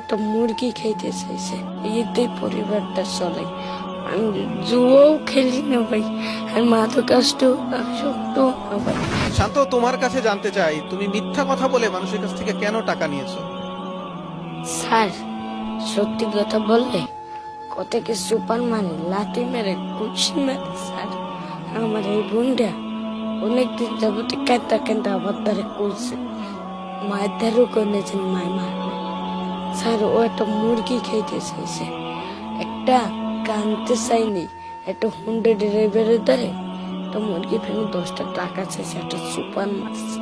একটা মুরগি খাইতে চাইছে, এতে পরিবারটা চলে। আমি জুয়াও খেলি না ভাই, আর মাদকাষ্ট আসক্ত না ভাই। শান্ত, তোমার কাছে জানতে চাই, তুমি মিথ্যা কথা বলে মানুষের কাছ থেকে কেন টাকা নিয়েছো? স্যার, সত্যি কথা বললে কতকে সুপার মানে লাথি মেরে কুচি মেরে স্যার, আমার এই বোনটা অনেকদিন যাবতে কেঁদা কেঁদা আবার দ্বারে করছে, মায়ের দ্বারও করেছেন, মায় মারবে স্যার। ও একটা মুরগি খাইতে চাইছে, একটা কানতে চাইনি, একটা হুন্ডা ড্রাইভারের দ্বারে একটা মুরগি ফেলে 10টা টাকা চাইছে, একটা সুপার মারছে।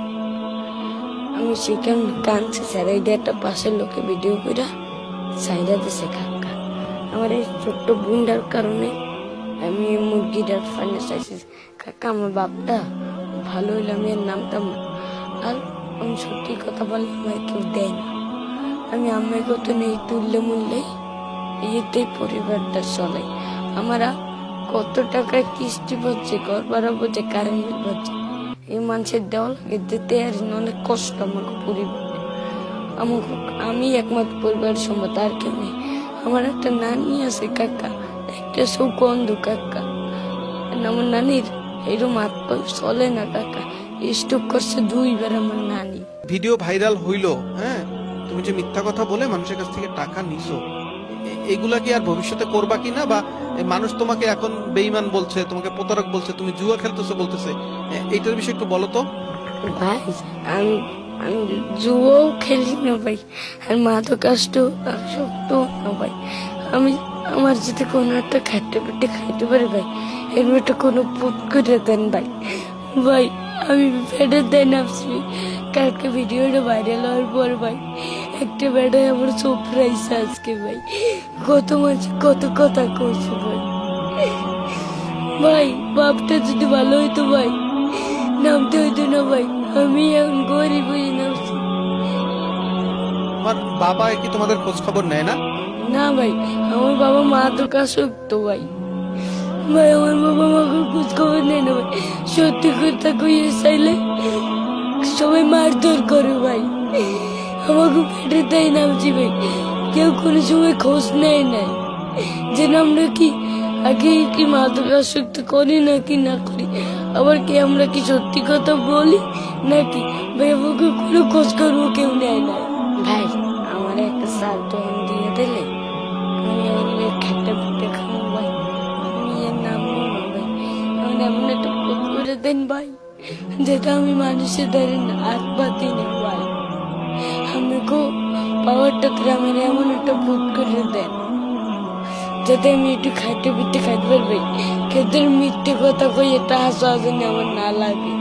আমি সেখানে কানছি স্যার, এই দিয়ে একটা পাশের লোকে ভিডিও করে চাইরা দিছে কাকা। আমার এই ছোট্ট বোনটার কারণে আমি এই মুরগিটার ফাইনে চাইছি। কাকা, আমার বাপটা ভালো হইলে আমি এর নামতাম না, আর আমি সত্যি কথা বললে আমার কেউ দেয় না। আমি আমার কত নেই তুললে মূল্যে এতেই পরিবারটা চলে। আমরা কত টাকা কিস্তি পড়ছে, ঘর ভাড়া পড়ছে, কারেন্ট বিল পড়ছে, এই মানুষের দেওয়া লাগে দিতে, আর অনেক কষ্ট আমাকে পরিবারে। আমি একমাত্র পরিবারের সম্পদ, আর কেউ নেই। আমার একটা নানি আছে কাকা, একটা সুগন্ধ কাকা, আমার নানির এরকম হাত চলে না কাকা, স্ট্রোক করছে 2বার আমার নানি। ভিডিও ভাইরাল হইলো, হ্যাঁ, তুমি যে মিথ্যা কথা বলে মানুষের কাছ থেকে টাকা নিছো, এগুলা কি আর ভবিষ্যতে করবা কিনা? বা মানুষ তোমাকে এখন বেঈমান বলছে, তোমাকে প্রতারক বলছে, তুমি জুয়া খেলতেছো বলতেছে, এইটার বিষয়ে একটু বলো তো। ভাই, আমি আমি জুয়াও খেলি না ভাই, আর মাদকাষ্ট আসক্ত না ভাই। আমার যদি কোনো একটা খাইতে পেটে খাইতে পারে ভাই, এর একটা কোনো পুত করে দেন ভাই। ভাই, আমি পেটে দেয় নামছি, কালকে ভিডিওটা ভাইরাল হওয়ার পর ভাই একটা বেড়ায় আমার সারপ্রাইজ আজকে ভাই, কত মাঝে কত কথা কইছে ভাই। ভাই, বাপটা যদি ভালো হইতো ভাই, নামতে হইতো না ভাই, আমি এখন গরিব হয়ে নামছি। তোমার বাবা কি তোমাদের খোঁজ খবর নেয় না? না ভাই, আমার বাবা মাদকাসক্ত ভাই। ভাই, আমার বাবা মাকে খোঁজ খবর নেই না ভাই, সত্যি কথা কইয়ে চাইলে সবাই মারধর করে ভাই, আমাকে পেটে দেয় নামছি ভাই, কেউ কোনো সময় খোঁজ নেয় নাই যে আমরা কি আগে কি মাদকাসক্ত করি নাকি না করি, আবার কি আমরা কি সত্যি কথা বলি নাকি ভাই, আমাকে কোনো খোঁজ করবো কেউ নেয় না ভাই। আমার একটা সার তখন দিয়ে দিলে আমি অনেক খেটে পিঠে খাবো ভাই, আমি এর নাম নেবো ভাই, আমার এমন একটা পুত করে দেন ভাই, যেটা আমি মানুষের দ্বারে হাত পাতি না ভাই। আমাকে পাওয়ারটা গ্রামের এমন একটা পুত করে দেন, যাতে আমি একটু খাইতে পিঠে খাইতে পারবি, খেতে মিথ্যে কথা কই এটা হাসা আমার না লাগে।